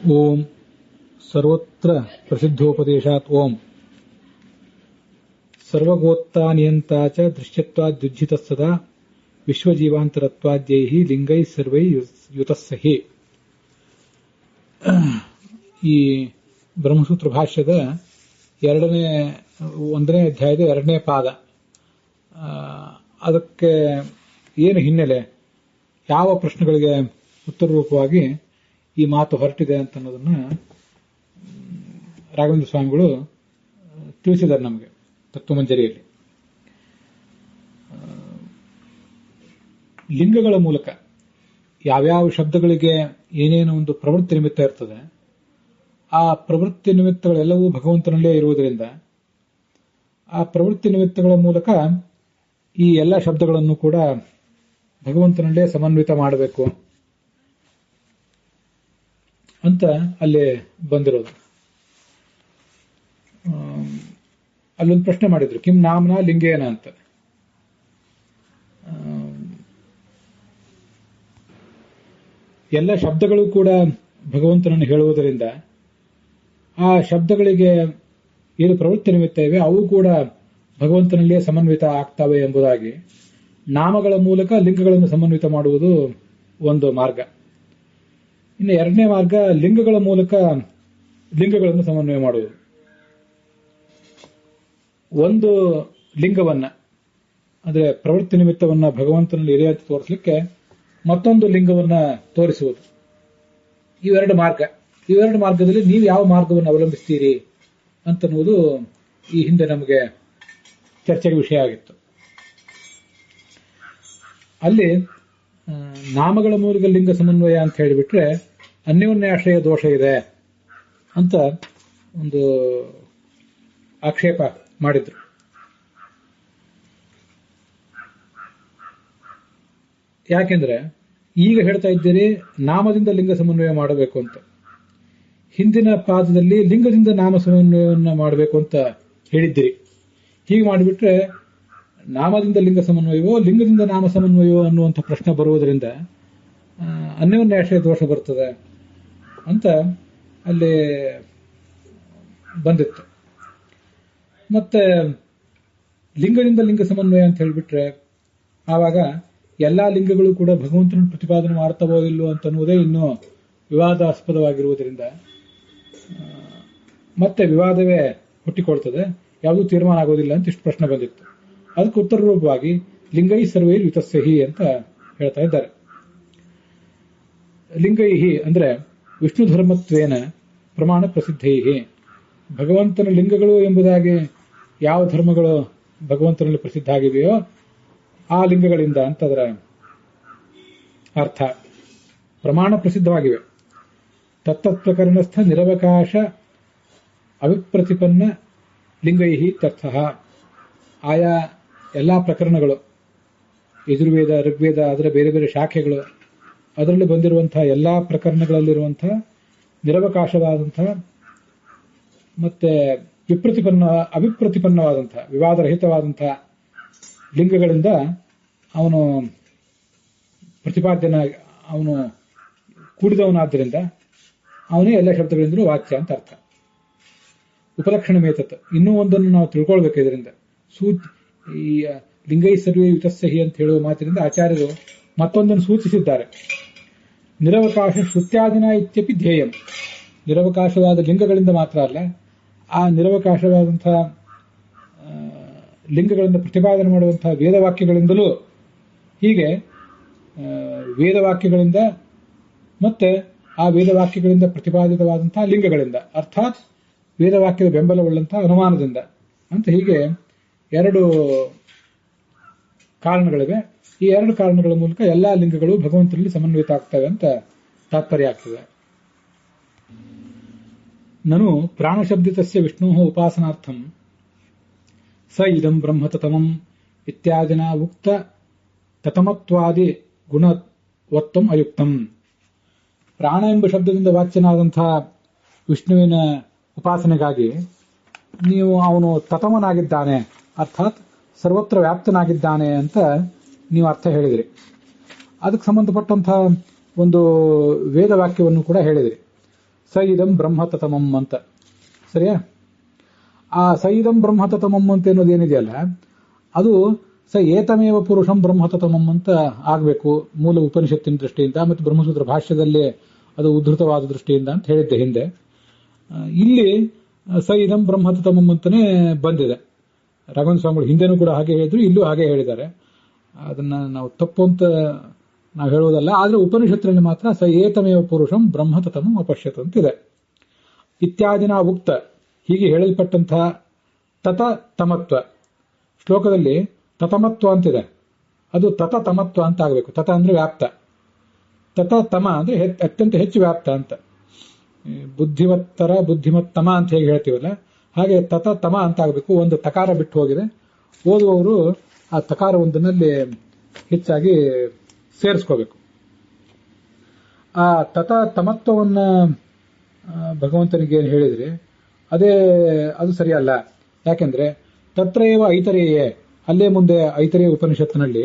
ಓಂ ಸರ್ವತ್ರ ಪ್ರಸಿದ್ಧೋಪದೇಶಾತ್ ಓಂ ಸರ್ವಗೋತ್ತಾ ಚ ದೃಶ್ಯತ್ವಾದ್ಯುಜ್ಜಿತ ಸದಾ ವಿಶ್ವಜೀವಾಂತರತ್ವಾದ್ಯೈಹಿ ಲಿಂಗೈ ಸರ್ವೈ ಯುತಸ್ಸಹಿ. ಈ ಬ್ರಹ್ಮಸೂತ್ರ ಭಾಷ್ಯದ ಒಂದನೇ ಅಧ್ಯಾಯದ 2ನೇ ಪಾದ. ಅದಕ್ಕೆ ಏನು ಹಿನ್ನೆಲೆ, ಯಾವ ಪ್ರಶ್ನೆಗಳಿಗೆ ಉತ್ತರ ರೂಪವಾಗಿ ಈ ಮಾತು ಹೊರಟಿದೆ ಅಂತ ಅನ್ನೋದನ್ನ ರಾಘವೇಂದ್ರ ಸ್ವಾಮಿಗಳು ತಿಳಿಸಿದ್ದಾರೆ ನಮಗೆ ತತ್ವಮಂಜರಿಯಲ್ಲಿ. ಲಿಂಗಗಳ ಮೂಲಕ ಯಾವ್ಯಾವ ಶಬ್ದಗಳಿಗೆ ಏನೇನು ಒಂದು ಪ್ರವೃತ್ತಿ ನಿಮಿತ್ತ ಇರ್ತದೆ, ಆ ಪ್ರವೃತ್ತಿ ನಿಮಿತ್ತಗಳೆಲ್ಲವೂ ಭಗವಂತನಲ್ಲೇ ಇರುವುದರಿಂದ ಆ ಪ್ರವೃತ್ತಿ ನಿಮಿತ್ತಗಳ ಮೂಲಕ ಈ ಎಲ್ಲ ಶಬ್ದಗಳನ್ನು ಕೂಡ ಭಗವಂತನಲ್ಲೇ ಸಮನ್ವಿತ ಮಾಡಬೇಕು ಅಂತ ಅಲ್ಲಿ ಬಂದಿರೋದು. ಅಲ್ಲೊಂದು ಪ್ರಶ್ನೆ ಮಾಡಿದ್ರು, ಕಿಂ ನಾಮ್ನ ಲಿಂಗೇನ ಅಂತ. ಎಲ್ಲ ಶಬ್ದಗಳು ಕೂಡ ಭಗವಂತನನ್ನು ಹೇಳುವುದರಿಂದ ಆ ಶಬ್ದಗಳಿಗೆ ಏನು ಪ್ರವೃತ್ತಿ ನಿಮಿತ್ತ ಇವೆ ಅವು ಕೂಡ ಭಗವಂತನಲ್ಲೇ ಸಮನ್ವಿತ ಆಗ್ತವೆ ಎಂಬುದಾಗಿ ನಾಮಗಳ ಮೂಲಕ ಲಿಂಗಗಳನ್ನು ಸಮನ್ವಿತ ಮಾಡುವುದು ಒಂದು ಮಾರ್ಗ. ಇನ್ನು 2ನೇ ಮಾರ್ಗ ಲಿಂಗಗಳ ಮೂಲಕ ಲಿಂಗಗಳನ್ನು ಸಮನ್ವಯ ಮಾಡುವುದು. ಒಂದು ಲಿಂಗವನ್ನ ಅಂದ್ರೆ ಪ್ರವೃತ್ತಿ ನಿಮಿತ್ತವನ್ನ ಭಗವಂತನಲ್ಲಿ ಇದೆ ಅಂತ ತೋರಿಸಲಿಕ್ಕೆ ಮತ್ತೊಂದು ಲಿಂಗವನ್ನ ತೋರಿಸುವುದು. ಇವೆರಡು ಮಾರ್ಗ. ಇವೆರಡು ಮಾರ್ಗದಲ್ಲಿ ನೀವು ಯಾವ ಮಾರ್ಗವನ್ನು ಅವಲಂಬಿಸ್ತೀರಿ ಅಂತನ್ನುವುದು ಈ ಹಿಂದೆ ನಮಗೆ ಚರ್ಚೆಗೆ ವಿಷಯ ಆಗಿತ್ತು. ಅಲ್ಲಿ ನಾಮಗಳ ಮೂಲಕ ಲಿಂಗ ಸಮನ್ವಯ ಅಂತ ಹೇಳಿಬಿಟ್ರೆ ಅನ್ಯೋನ್ಯಾಶ್ರಯ ದೋಷ ಇದೆ ಅಂತ ಒಂದು ಆಕ್ಷೇಪ ಮಾಡಿದ್ರು. ಯಾಕೆಂದ್ರೆ ಈಗ ಹೇಳ್ತಾ ಇದ್ದೀರಿ ನಾಮದಿಂದ ಲಿಂಗ ಸಮನ್ವಯ ಮಾಡಬೇಕು ಅಂತ, ಹಿಂದಿನ ಪಾದದಲ್ಲಿ ಲಿಂಗದಿಂದ ನಾಮ ಸಮನ್ವಯವನ್ನು ಮಾಡಬೇಕು ಅಂತ ಹೇಳಿದ್ದೀರಿ. ಹೀಗೆ ಮಾಡಿಬಿಟ್ರೆ ನಾಮದಿಂದ ಲಿಂಗ ಸಮನ್ವಯವೋ ಲಿಂಗದಿಂದ ನಾಮ ಸಮನ್ವಯವೋ ಅನ್ನುವಂಥ ಪ್ರಶ್ನೆ ಬರುವುದರಿಂದ ಅನ್ಯೋನ್ಯಾಶ್ರಯ ದೋಷ ಬರ್ತದೆ ಅಂತ ಅಲ್ಲಿ ಬಂದಿತ್ತು. ಮತ್ತೆ ಲಿಂಗದಿಂದ ಲಿಂಗ ಸಮನ್ವಯ ಅಂತ ಹೇಳಿಬಿಟ್ರೆ ಆವಾಗ ಎಲ್ಲಾ ಲಿಂಗಗಳು ಕೂಡ ಭಗವಂತನ ಪ್ರತಿಪಾದನೆ ಮಾಡ್ತವೋ ಇಲ್ಲೋ ಅಂತನ್ನುವುದೇ ಇನ್ನೂ ವಿವಾದಾಸ್ಪದವಾಗಿರುವುದರಿಂದ ಮತ್ತೆ ವಿವಾದವೇ ಹುಟ್ಟಿಕೊಳ್ತದೆ, ಯಾವುದೂ ತೀರ್ಮಾನ ಆಗೋದಿಲ್ಲ ಅಂತ ಇಷ್ಟು ಪ್ರಶ್ನೆ ಬಂದಿತ್ತು. ಅದಕ್ಕೆ ಉತ್ತರ ರೂಪವಾಗಿ ಲಿಂಗೈ ಸರ್ವೈರ್ ಯುತಸ್ಸಹಿ ಅಂತ ಹೇಳ್ತಾ ಇದ್ದಾರೆ. ಲಿಂಗೈಹಿ ಅಂದ್ರೆ ವಿಷ್ಣು ಧರ್ಮತ್ವೇನ ಪ್ರಮಾಣ ಪ್ರಸಿದ್ಧೈಹಿ, ಭಗವಂತನ ಲಿಂಗಗಳು ಎಂಬುದಾಗಿ ಯಾವ ಧರ್ಮಗಳು ಭಗವಂತನಲ್ಲಿ ಪ್ರಸಿದ್ಧ ಆಗಿವೆಯೋ ಆ ಲಿಂಗಗಳಿಂದ ಅಂತ ಅದರ ಅರ್ಥ. ಪ್ರಮಾಣ ಪ್ರಸಿದ್ಧವಾಗಿವೆ. ತತ್ತತ್ ಪ್ರಕರಣಸ್ಥ ನಿರವಕಾಶ ಅವಿಪ್ರತಿಪನ್ನ ಲಿಂಗೈಹಿ ತರ್ಥಃ. ಆಯಾ ಎಲ್ಲಾ ಪ್ರಕರಣಗಳು, ಯಜುರ್ವೇದ, ಋಗ್ವೇದ, ಅದರ ಬೇರೆ ಬೇರೆ ಶಾಖೆಗಳು, ಅದರಲ್ಲಿ ಬಂದಿರುವಂತಹ ಎಲ್ಲಾ ಪ್ರಕರಣಗಳಲ್ಲಿರುವಂತಹ ನಿರವಕಾಶವಾದಂತಹ ಮತ್ತೆ ಅವಿಪ್ರತಿಪನ್ನವಾದಂತಹ ವಿವಾದರಹಿತವಾದಂತಹ ಲಿಂಗಗಳಿಂದ ಅವನು ಪ್ರತಿಪಾದ್ಯನ, ಅವನು ಕೂಡಿದವನಾದ್ದರಿಂದ ಅವನೇ ಎಲ್ಲ ಶಬ್ದಗಳಿಂದಲೂ ವಾಚ್ಯ ಅಂತ ಅರ್ಥ. ಉಪಲಕ್ಷಣ ಮೇತತ್. ಇನ್ನೂ ಒಂದನ್ನು ನಾವು ತಿಳ್ಕೊಳ್ಬೇಕು ಇದರಿಂದ. ಈ ಲಿಂಗೈ ಸರ್ವೇ ಯುತಸ್ಸಹಿ ಅಂತ ಹೇಳುವ ಮಾತಿನಿಂದ ಆಚಾರ್ಯರು ಮತ್ತೊಂದನ್ನು ಸೂಚಿಸಿದ್ದಾರೆ. ನಿರವಕಾಶ ಶ್ರುತ್ಯಾದಿನ ಇತ್ಯಪಿ ಧ್ಯೇಯಂ. ನಿರವಕಾಶವಾದ ಲಿಂಗಗಳಿಂದ ಮಾತ್ರ ಅಲ್ಲ, ಆ ನಿರವಕಾಶವಾದಂತಹ ಲಿಂಗಗಳಿಂದ ಪ್ರತಿಪಾದನೆ ಮಾಡುವಂತಹ ವೇದವಾಕ್ಯಗಳಿಂದಲೂ, ಹೀಗೆ ವೇದವಾಕ್ಯಗಳಿಂದ ಮತ್ತೆ ಆ ವೇದವಾಕ್ಯಗಳಿಂದ ಪ್ರತಿಪಾದಿತವಾದಂತಹ ಲಿಂಗಗಳಿಂದ, ಅರ್ಥಾತ್ ವೇದವಾಕ್ಯದ ಬೆಂಬಲವುಳ್ಳಂತಹ ಅನುಮಾನದಿಂದ ಅಂತ ಹೀಗೆ 2 ಕಾರಣಗಳಿವೆ. ಈ 2 ಕಾರಣಗಳ ಮೂಲಕ ಎಲ್ಲಾ ಲಿಂಗಗಳು ಭಗವಂತನಲ್ಲಿ ಸಮನ್ವಿತ ಆಗ್ತವೆ ಅಂತ ತಾತ್ಪರ್ಯ ಆಗ್ತದೆ. ನನು ಪ್ರಾಣಶಬ್ದಿತಸ್ಯ ವಿಷ್ಣು ಉಪಾಸನಾರ್ಥಂ ಸ ಇದಂ ಬ್ರಹ್ಮ ತತಮಂ ಇತ್ಯಾದಿನ ಉಕ್ತ ತತಮತ್ವಾದಿ ಗುಣವತ್ತಂ ಅಯುಕ್ತಂ. ಪ್ರಾಣ ಎಂಬ ಶಬ್ದದಿಂದ ವಾಚ್ಯನಾದಂತಹ ವಿಷ್ಣುವಿನ ಉಪಾಸನೆಗಾಗಿ ನೀವು ಅವನು ತತಮನಾಗಿದ್ದಾನೆ, ಅರ್ಥಾತ್ ಸರ್ವತ್ರ ವ್ಯಾಪ್ತನಾಗಿದ್ದಾನೆ ಅಂತ ನೀವು ಅರ್ಥ ಹೇಳಿದ್ರಿ. ಅದಕ್ಕೆ ಸಂಬಂಧಪಟ್ಟಂತಹ ಒಂದು ವೇದವಾಕ್ಯವನ್ನು ಕೂಡ ಹೇಳಿದ್ರಿ. ಸ ಇದಂ ಬ್ರಹ್ಮತತಮಂ ಅಂತ. ಸರಿಯಾ? ಆ ಸ ಇದಂ ಬ್ರಹ್ಮತತಮಂ ಅಂತ ಅನ್ನೋದೇನಿದೆಯಲ್ಲ, ಅದು ಸ ಏತಮೇವ ಪುರುಷಂ ಬ್ರಹ್ಮತತಮಂ ಅಂತ ಆಗಬೇಕು ಮೂಲ ಉಪನಿಷತ್ತಿನ ದೃಷ್ಟಿಯಿಂದ, ಮತ್ತು ಬ್ರಹ್ಮಸೂತ್ರ ಭಾಷ್ಯದಲ್ಲಿ ಅದು ಉದ್ಧೃತವಾದ ದೃಷ್ಟಿಯಿಂದ ಅಂತ ಹೇಳಿದ್ದೆ ಹಿಂದೆ. ಇಲ್ಲಿ ಸ ಇದಂ ಬ್ರಹ್ಮತತಮಂ ಅಂತಾನೆ ಬಂದಿದೆ. ರಾಘವೇಂದ್ರ ಸ್ವಾಮಿಗಳು ಹಿಂದೆನೂ ಕೂಡ ಹಾಗೆ ಹೇಳಿದ್ರು, ಇಲ್ಲೂ ಹಾಗೆ ಹೇಳಿದ್ದಾರೆ. ಅದನ್ನ ನಾವು ತಪ್ಪು ಅಂತ ನಾವು ಹೇಳುವುದಲ್ಲ, ಆದ್ರೆ ಉಪನಿಷತ್ತಿನಲ್ಲಿ ಮಾತ್ರ ಸ ಏತಮೇವ ಪುರುಷಂ ಬ್ರಹ್ಮತತಮಂ ಅಪಶ್ಯತ್ ಅಂತಿದೆ. ಇತ್ಯಾದಿನ ಉಕ್ತ, ಹೀಗೆ ಹೇಳಲ್ಪಟ್ಟಂತಹ ತತ ತಮತ್ವ, ಶ್ಲೋಕದಲ್ಲಿ ತತಮತ್ವ ಅಂತಿದೆ, ಅದು ತತ ತಮತ್ವ ಅಂತ ಆಗಬೇಕು. ತತ ಅಂದ್ರೆ ವ್ಯಾಪ್ತ, ತತ ತಮ ಅಂದ್ರೆ ಅತ್ಯಂತ ಹೆಚ್ಚು ವ್ಯಾಪ್ತ ಅಂತ. ಬುದ್ಧಿವತ್ತರ ಬುದ್ಧಿಮತ್ತಮ ಅಂತ ಹೇಗೆ ಹೇಳ್ತೀವಲ್ಲ, ಹಾಗೆ ತತ ತಮ ಅಂತ ಆಗಬೇಕು. ಒಂದು ತಕಾರ ಬಿಟ್ಟು ಹೋಗಿದೆ, ಓದುವವರು ಆ ತಕಾರ ಒಂದರಲ್ಲಿ ಹೆಚ್ಚಾಗಿ ಸೇರಿಸ್ಕೋಬೇಕು. ಆ ತತ ತಮತ್ವವನ್ನ ಭಗವಂತನಿಗೆ ಏನು ಹೇಳಿದ್ರಿ ಅದು ಸರಿಯಲ್ಲ. ಯಾಕೆಂದ್ರೆ ತತ್ರೈವ ಐತರೇಯೇ, ಅಲ್ಲೇ ಮುಂದೆ ಐತರೇಯ ಉಪನಿಷತ್ತಿನಲ್ಲಿ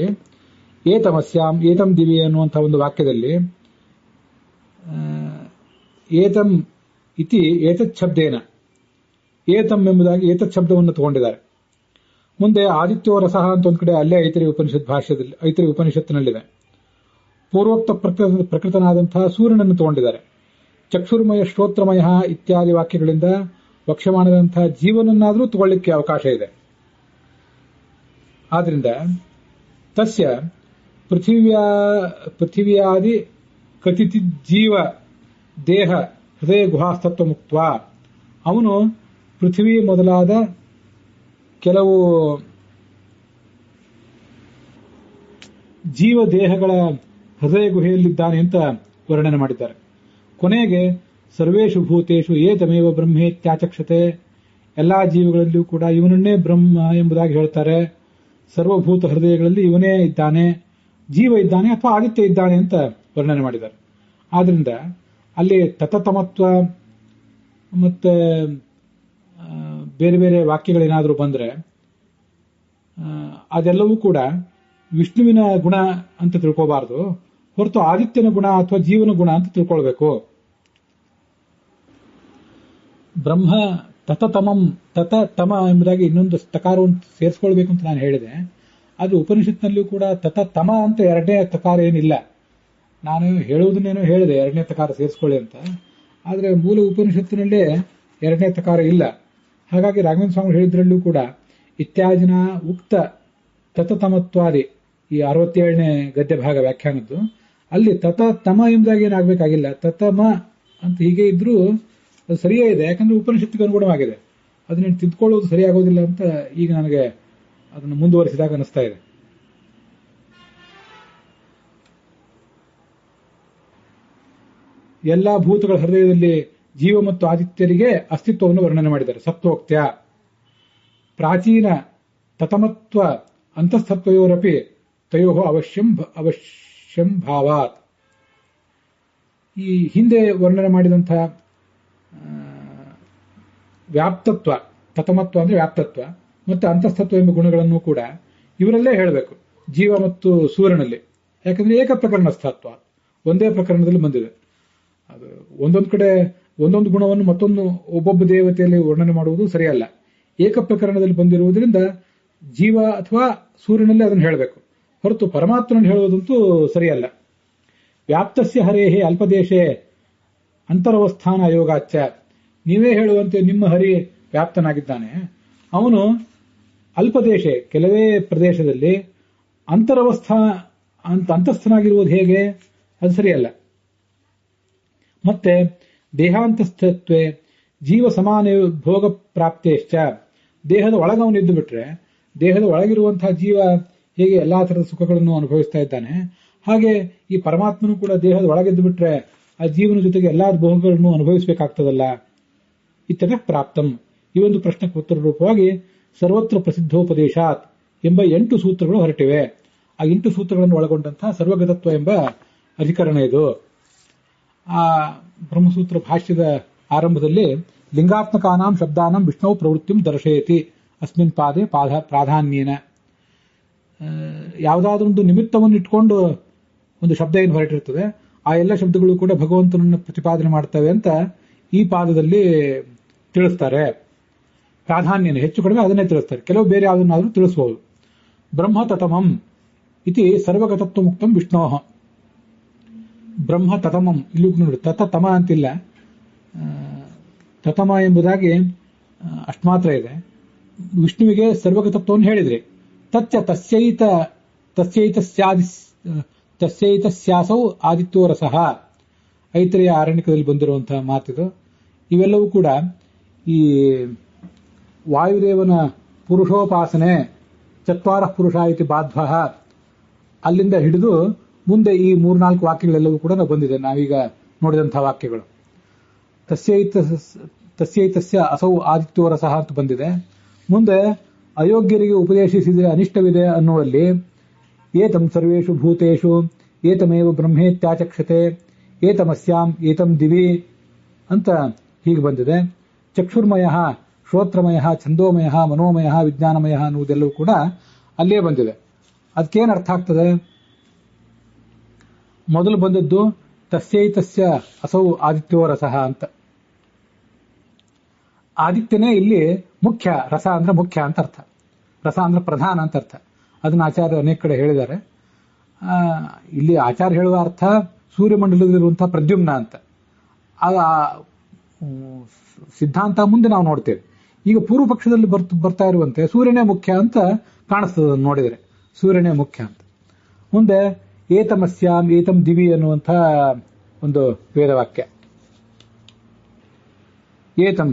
ಏತಮಸ್ಯಾಂ ಏತಂ ದಿವಿ ಅನ್ನುವಂತಹ ಒಂದು ವಾಕ್ಯದಲ್ಲಿ ಏತಂ ಇತಿ ಏತತ್ ಶಬ್ದೇನ, ಏತಂ ಎಂಬುದಾಗಿ ಏತತ್ ಶಬ್ದವನ್ನು ತಗೊಂಡಿದ್ದಾರೆ. ಮುಂದೆ ಆದಿತ್ಯೋ ರಸಃ ಅಂತ ಒಂದು ಕಡೆ ಅಲ್ಲೇ ಐತರೇಯ ಉಪನಿಷತ್ ಭಾಷ್ಯದಲ್ಲಿ ಐತರೇಯ ಉಪನಿಷತ್ತಿನಲ್ಲಿದೆ. ಪೂರ್ವೋಕ್ತ ಪ್ರಕೃತನಾದಂತಹ ಸೂರ್ಯನನ್ನು ತಗೊಂಡಿದ್ದಾರೆ. ಚಕ್ಷುರ್ಮಯ ಶ್ರೋತ್ರಮಯ ಇತ್ಯಾದಿ ವಾಕ್ಯಗಳಿಂದ ವಕ್ಷ್ಯಮಾನದಂತಹ ಜೀವನನ್ನಾದರೂ ತಗೊಳ್ಳಿಕ್ಕೆ ಅವಕಾಶ ಇದೆ. ಆದ್ರಿಂದ ತಸ್ಯ ಪೃಥಿವ್ಯಾದಿ ಕಥಿತಿ ಜೀವ ದೇಹ ಹೃದಯ ಗುಹಾಸ್ತತ್ವ ಮುಕ್ತ, ಅವನು ಪೃಥ್ವಿ ಮೊದಲಾದ ಕೆಲವು ಜೀವ ದೇಹಗಳ ಹೃದಯ ಗುಹೆಯಲ್ಲಿದ್ದಾನೆ ಅಂತ ವರ್ಣನೆ ಮಾಡಿದ್ದಾರೆ. ಕೊನೆಗೆ ಸರ್ವೇಷು ಭೂತೇಷು ಏತಮೇವ ಬ್ರಹ್ಮೇತ್ಯಾಚಕ್ಷತೆ, ಎಲ್ಲಾ ಜೀವಗಳಲ್ಲಿಯೂ ಕೂಡ ಇವನನ್ನೇ ಬ್ರಹ್ಮ ಎಂಬುದಾಗಿ ಹೇಳ್ತಾರೆ. ಸರ್ವಭೂತ ಹೃದಯಗಳಲ್ಲಿ ಇವನೇ ಇದ್ದಾನೆ, ಜೀವ ಇದ್ದಾನೆ ಅಥವಾ ಆದಿತ್ಯ ಇದ್ದಾನೆ ಅಂತ ವರ್ಣನೆ ಮಾಡಿದ್ದಾರೆ. ಆದ್ರಿಂದ ಅಲ್ಲಿ ತತತಮತ್ವ ಮತ್ತೆ ಬೇರೆ ಬೇರೆ ವಾಕ್ಯಗಳೇನಾದರೂ ಬಂದ್ರೆ ಅದೆಲ್ಲವೂ ಕೂಡ ವಿಷ್ಣುವಿನ ಗುಣ ಅಂತ ತಿಳ್ಕೋಬಾರದು, ಹೊರತು ಆದಿತ್ಯನ ಗುಣ ಅಥವಾ ಜೀವನ ಗುಣ ಅಂತ ತಿಳ್ಕೊಳ್ಬೇಕು. ಬ್ರಹ್ಮ ತತತಮಂ ತತತಮ ಎಂಬುದಾಗಿ ಇನ್ನೊಂದು ತಕಾರವನ್ನು ಸೇರಿಸ್ಕೊಳ್ಬೇಕು ಅಂತ ನಾನು ಹೇಳಿದೆ. ಆದ್ರೆ ಉಪನಿಷತ್ನಲ್ಲಿಯೂ ಕೂಡ ತತತಮ ಅಂತ ಎರಡನೇ ತಕಾರ ಏನಿಲ್ಲ. ನಾನು ಹೇಳುವುದನ್ನೇನೋ ಹೇಳಿದೆ ಎರಡನೇ ತಕಾರ ಸೇರಿಸ್ಕೊಳ್ಳಿ ಅಂತ, ಆದ್ರೆ ಮೂಲ ಉಪನಿಷತ್ತಿನಲ್ಲೇ ಎರಡನೇ ತಕಾರ ಇಲ್ಲ. ಹಾಗಾಗಿ ರಾಘವೇಂದ್ರ ಸ್ವಾಮಿ ಹೇಳಿದ್ರಲ್ಲೂ ಕೂಡ ಇತ್ಯಾದಿನ ಉಕ್ತ ತತತಮತ್ವಾದಿ, ಈ 67ನೇ ಗದ್ಯ ಭಾಗ ವ್ಯಾಖ್ಯಾನದ್ದು, ಅಲ್ಲಿ ತತತಮ ಎಂಬುದಾಗಿ ಏನಾಗಬೇಕಾಗಿಲ್ಲ, ತತಮ ಅಂತ ಹೀಗೆ ಇದ್ರೂ ಅದು ಸರಿಯೇ ಇದೆ. ಯಾಕಂದ್ರೆ ಉಪನಿಷತ್ತಿಗೆ ಅನುಗುಣವಾಗಿದೆ. ಅದನ್ನ ತಿದ್ಕೊಳ್ಳೋದು ಸರಿಯಾಗೋದಿಲ್ಲ ಅಂತ ಈಗ ನನಗೆ ಅದನ್ನು ಮುಂದುವರಿಸಿದಾಗ ಅನಿಸ್ತಾ ಇದೆ. ಎಲ್ಲಾ ಭೂತಗಳ ಹೃದಯದಲ್ಲಿ ಜೀವ ಮತ್ತು ಆದಿತ್ಯರಿಗೆ ಅಸ್ತಿತ್ವವನ್ನು ವರ್ಣನೆ ಮಾಡಿದ್ದಾರೆ. ಸತ್ವೋಕ್ತ್ಯ ಪ್ರಾಚೀನ ತತಮತ್ವ ಅಂತಸ್ಥತ್ವಯೋರಪಿ ತಯೋ ಅವಶ್ಯಂ ಭಾವಾತ್. ಈ ಹಿಂದೆ ವರ್ಣನೆ ಮಾಡಿದಂತಹ ವ್ಯಾಪ್ತತ್ವ, ತತಮತ್ವ ಅಂದ್ರೆ ವ್ಯಾಪ್ತತ್ವ ಮತ್ತು ಅಂತಸ್ಥತ್ವ ಎಂಬ ಗುಣಗಳನ್ನು ಕೂಡ ಇವರಲ್ಲೇ ಹೇಳಬೇಕು, ಜೀವ ಮತ್ತು ಸೂರ್ಯನಲ್ಲಿ. ಯಾಕಂದ್ರೆ ಏಕ ಪ್ರಕರಣಸ್ಥತ್ವ ಒಂದೇ ಪ್ರಕರಣದಲ್ಲಿ ಬಂದಿದೆ. ಅದು ಒಂದೊಂದು ಕಡೆ ಒಂದೊಂದು ಗುಣವನ್ನು ಮತ್ತೊಂದು ಒಬ್ಬೊಬ್ಬ ದೇವತೆಯಲ್ಲಿ ವರ್ಣನೆ ಮಾಡುವುದು ಸರಿಯಲ್ಲ. ಏಕ ಪ್ರಕರಣದಲ್ಲಿ ಬಂದಿರುವುದರಿಂದ ಜೀವ ಅಥವಾ ಸೂರ್ಯನಲ್ಲಿ ಅದನ್ನು ಹೇಳಬೇಕು, ಹೊರತು ಪರಮಾತ್ಮನಲ್ಲಿ ಹೇಳುವುದಂತೂ ಸರಿಯಲ್ಲ. ವ್ಯಾಪ್ತಸ್ಯ ಹರೇಹೇ ಅಲ್ಪದೇಶೇ ಅಂತರವಸ್ಥಾನ ಅಯೋಗಾಚ್ಚ. ನೀವೇ ಹೇಳುವಂತೆ ನಿಮ್ಮ ಹರಿ ವ್ಯಾಪ್ತನಾಗಿದ್ದಾನೆ, ಅವನು ಅಲ್ಪದೇಶ ಕೆಲವೇ ಪ್ರದೇಶದಲ್ಲಿ ಅಂತಸ್ಥನಾಗಿರುವುದು ಹೇಗೆ? ಅದು ಸರಿಯಲ್ಲ. ಮತ್ತೆ ದೇಹಾಂತಸ್ಥತ್ವೇ ಜೀವ ಸಮಾನ ಭೋಗ ಪ್ರಾಪ್ತೇಶ್ಚ, ದೇಹದ ಒಳಗವನಿದ್ದು ಬಿಟ್ರೆ ದೇಹದ ಒಳಗಿರುವಂತಹ ಜೀವ ಹೇಗೆ ಎಲ್ಲಾ ತರದ ಸುಖಗಳನ್ನು ಅನುಭವಿಸ್ತಾ ಇದ್ದಾನೆ, ಹಾಗೆ ಈ ಪರಮಾತ್ಮನು ಕೂಡ ದೇಹದ ಒಳಗಿದ್ದು ಬಿಟ್ರೆ ಆ ಜೀವನ ಜೊತೆಗೆ ಎಲ್ಲಾ ಭೋಗಗಳನ್ನು ಅನುಭವಿಸಬೇಕಾಗ್ತದಲ್ಲ. ಇತ್ಯದ ಪ್ರಾಪ್ತಂ. ಈ ಒಂದು ಪ್ರಶ್ನೆಗೆ ಉತ್ತರ ರೂಪವಾಗಿ ಸರ್ವತ್ರ ಪ್ರಸಿದ್ಧೋಪದೇಶಾತ್ ಎಂಬ 8 ಸೂತ್ರಗಳು ಹೊರಟಿವೆ. ಆ 8 ಸೂತ್ರಗಳನ್ನು ಒಳಗೊಂಡಂತಹ ಸರ್ವಗತತ್ವ ಎಂಬ ಅಧಿಕರಣ ಇದು. ಆ ಬ್ರಹ್ಮಸೂತ್ರ ಭಾಷ್ಯದ ಆರಂಭದಲ್ಲಿ ಲಿಂಗಾತ್ಮಕಾನಾಂ ಶಬ್ದಾನಾಂ ವಿಷ್ಣು ಪ್ರವೃತ್ತಿಂ ದರ್ಶಯತಿ ಅಸ್ಮಿನ್ ಪಾದೆ ಪ್ರಾಧಾನ್ಯೇನ. ಯಾವುದಾದ್ರೊಂದು ನಿಮಿತ್ತವನ್ನು ಇಟ್ಕೊಂಡು ಒಂದು ಶಬ್ದ ಏನು ಹೊರಟಿರ್ತದೆ, ಆ ಎಲ್ಲ ಶಬ್ದಗಳು ಕೂಡ ಭಗವಂತನನ್ನು ಪ್ರತಿಪಾದನೆ ಮಾಡ್ತವೆ ಅಂತ ಈ ಪಾದದಲ್ಲಿ ತಿಳಿಸ್ತಾರೆ. ಪ್ರಾಧಾನ್ಯನ ಹೆಚ್ಚು ಕಡಿಮೆ ಅದನ್ನೇ ತಿಳಿಸ್ತಾರೆ. ಕೆಲವು ಬೇರೆ ಯಾವುದನ್ನಾದ್ರೂ ತಿಳಿಸಬಹುದು. ಬ್ರಹ್ಮ ತತಮಂ ಇತಿ ಸರ್ವಗತತ್ವ ಮುಕ್ತಂ ವಿಷ್ಣೋಃ. ಬ್ರಹ್ಮ ತತಮಂ ಇಲ್ಲಿ ನೋಡಿ, ತತಮ ಅಂತಿಲ್ಲ, ತತಮ ಎಂಬುದಾಗಿ ಅಷ್ಟು ಮಾತ್ರ ಇದೆ. ವಿಷ್ಣುವಿಗೆ ಸರ್ವಗತತ್ವವನ್ನು ಹೇಳಿದ್ರಿ. ತಚ್ಚ ತಸ್ಯೈತ ಸ್ಯಾಸೌ ಆದಿತ್ಯೋ ರಸಃ, ಐತರೆಯ ಆರಣ್ಯಕದಲ್ಲಿ ಬಂದಿರುವಂತಹ ಮಾತಿದು. ಇವೆಲ್ಲವೂ ಕೂಡ ಈ ವಾಯುದೇವನ ಪುರುಷೋಪಾಸನೆ, ಚತ್ವಾರ ಪುರುಷ ಇತಿ ಬಾಧ್ವಃ, ಅಲ್ಲಿಂದ ಹಿಡಿದು ಮುಂದೆ ಈ 3-4 ವಾಕ್ಯಗಳೆಲ್ಲವೂ ಕೂಡ ಬಂದಿದೆ, ನಾವೀಗ ನೋಡಿದಂತಹ ವಾಕ್ಯಗಳು. ತಸ್ಯೈತಸ್ಯ ಅಸೌ ಆದಿತ್ಯೋ ರಸಃ ಅಂತ ಬಂದಿದೆ. ಮುಂದೆ ಅಯೋಗ್ಯರಿಗೆ ಉಪದೇಶಿಸಿದರೆ ಅನಿಷ್ಟವಿದೆ ಅನ್ನುವಲ್ಲಿ ಏತಂ ಸರ್ವೇಷು ಭೂತೇಷು ಏತಮೇವ ಬ್ರಹ್ಮೇತ್ಯಾಚಕ್ಷತೆ ಏತಮಸ್ಯಾಂ ಏತಂ ದಿವಿ ಅಂತ ಹೀಗೆ ಬಂದಿದೆ. ಚಕ್ಷುರ್ಮಯ, ಶ್ರೋತ್ರಮಯ, ಛಂದೋಮಯ, ಮನೋಮಯ, ವಿಜ್ಞಾನಮಯ ಅನ್ನುವುದೆಲ್ಲವೂ ಕೂಡ ಅಲ್ಲೇ ಬಂದಿದೆ. ಅದಕ್ಕೇನು ಅರ್ಥ ಆಗ್ತದೆ? ಮೊದಲು ಬಂದದ್ದು ತಸ್ಯೈತಸ್ಯ ಅಸೌ ಆದಿತ್ಯೋ ರಸಃ ಅಂತ. ಆದಿತ್ಯನೇ ಇಲ್ಲಿ ಮುಖ್ಯ, ರಸ ಅಂದ್ರೆ ಮುಖ್ಯ ಅಂತ ಅರ್ಥ, ರಸ ಅಂದ್ರೆ ಪ್ರಧಾನ ಅಂತ ಅರ್ಥ. ಅದನ್ನ ಆಚಾರ್ಯ ಅನೇಕ ಕಡೆ ಹೇಳಿದ್ದಾರೆ. ಇಲ್ಲಿ ಆಚಾರ್ಯ ಹೇಳುವ ಅರ್ಥ ಸೂರ್ಯಮಂಡಲದಲ್ಲಿರುವಂತಹ ಪ್ರದ್ಯುಮ್ನ ಅಂತ. ಸಿದ್ಧಾಂತ ಮುಂದೆ ನಾವು ನೋಡ್ತೇವೆ. ಈಗ ಪೂರ್ವ ಪಕ್ಷದಲ್ಲಿ ಬರ್ತಾ ಇರುವಂತೆ ಸೂರ್ಯನೇ ಮುಖ್ಯ ಅಂತ ಕಾಣಿಸ್ತದೆ ನೋಡಿದರೆ, ಸೂರ್ಯನೇ ಮುಖ್ಯ ಅಂತ. ಮುಂದೆ ಏತಮಸ್ಯಾಂ ಏತಂ ದಿವಿ ಅನ್ನುವಂಥ ಒಂದು ವೇದವಾಕ್ಯ. ಏತಂ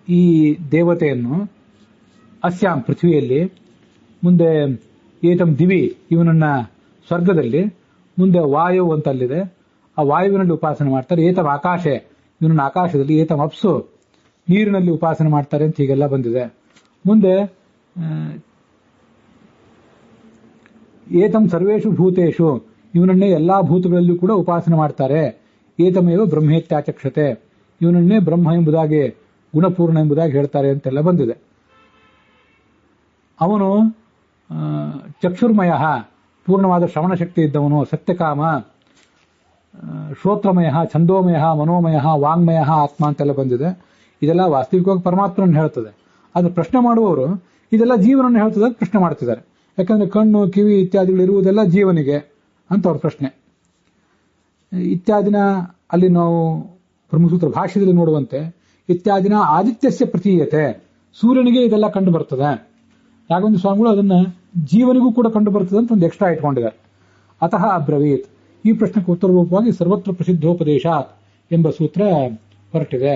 ಈ ದೇವತೆಯನ್ನು, ಅಸ್ಯಾಂ ಪೃಥ್ವಿಯಲ್ಲಿ, ಮುಂದೆ ಏತಂ ದಿವಿ ಇವನನ್ನ ಸ್ವರ್ಗದಲ್ಲಿ, ಮುಂದೆ ವಾಯು ಅಂತ ಅಲ್ಲಿದೆ, ಆ ವಾಯುವಿನಲ್ಲಿ ಉಪಾಸನೆ ಮಾಡ್ತಾರೆ. ಏತಂ ಆಕಾಶ ಇವನನ್ನ ಆಕಾಶದಲ್ಲಿ, ಏತಂ ಅಪ್ಸು ನೀರಿನಲ್ಲಿ ಉಪಾಸನೆ ಮಾಡ್ತಾರೆ ಅಂತ ಹೀಗೆಲ್ಲ ಬಂದಿದೆ. ಮುಂದೆ ಏತಂ ಸರ್ವೇಷು ಭೂತೇಷು ಇವನನ್ನೇ ಎಲ್ಲಾ ಭೂತಗಳಲ್ಲೂ ಕೂಡ ಉಪಾಸನೆ ಮಾಡ್ತಾರೆ. ಏತಮೇವ ಬ್ರಹ್ಮೇತ್ಯಾಚಕ್ಷತೆ ಇವನನ್ನೇ ಬ್ರಹ್ಮ ಎಂಬುದಾಗಿ, ಗುಣಪೂರ್ಣ ಎಂಬುದಾಗಿ ಹೇಳ್ತಾರೆ ಅಂತೆಲ್ಲ ಬಂದಿದೆ. ಅವನು ಚಕ್ಷುರ್ಮಯ, ಪೂರ್ಣವಾದ ಶ್ರವಣ ಶಕ್ತಿ ಇದ್ದವನು, ಸತ್ಯಕಾಮ, ಶ್ರೋತ್ರಮಯ, ಛಂದೋಮಯ, ಮನೋಮಯ, ವಾಂಗ್ಮಯ ಆತ್ಮ ಅಂತೆಲ್ಲ ಬಂದಿದೆ. ಇದೆಲ್ಲ ವಾಸ್ತವಿಕವಾಗಿ ಪರಮಾತ್ಮನನ್ನು ಹೇಳ್ತದೆ. ಅದು ಪ್ರಶ್ನೆ ಮಾಡುವವರು ಇದೆಲ್ಲ ಜೀವನನ್ನು ಹೇಳ್ತದೆ ಪ್ರಶ್ನೆ ಮಾಡ್ತಿದ್ದಾರೆ. ಯಾಕಂದ್ರೆ ಕಣ್ಣು, ಕಿವಿ ಇತ್ಯಾದಿಗಳು ಇರುವುದೆಲ್ಲ ಜೀವನಿಗೆ ಅಂತ ಅವ್ರ ಪ್ರಶ್ನೆ. ಇತ್ಯಾದಿನ ಅಲ್ಲಿ ನಾವು ಬ್ರಹ್ಮಸೂತ್ರ ಭಾಷ್ಯದಲ್ಲಿ ನೋಡುವಂತೆ ಇತ್ಯಾದಿನ ಆದಿತ್ಯಸ್ಯ ಪ್ರತೀಯತೆ, ಸೂರ್ಯನಿಗೆ ಇದೆಲ್ಲ ಕಂಡು ಬರ್ತದೆ. ರಾಘವೇಂದ್ರ ಸ್ವಾಮಿಗಳು ಅದನ್ನ ಜೀವನಿಗೂ ಕೂಡ ಕಂಡು ಬರ್ತದೆ ಅಂತ ಒಂದು ಎಕ್ಸ್ಟ್ರಾ ಇಟ್ಕೊಂಡಿದ್ದಾರೆ. ಅತಃ ಅಬ್ರವೀತ್, ಈ ಪ್ರಶ್ನೆಗೆ ಉತ್ತರ ರೂಪವಾಗಿ ಸರ್ವತ್ರ ಪ್ರಸಿದ್ಧೋಪದೇಶಾತ್ ಎಂಬ ಸೂತ್ರ ಹೊರಟಿದೆ.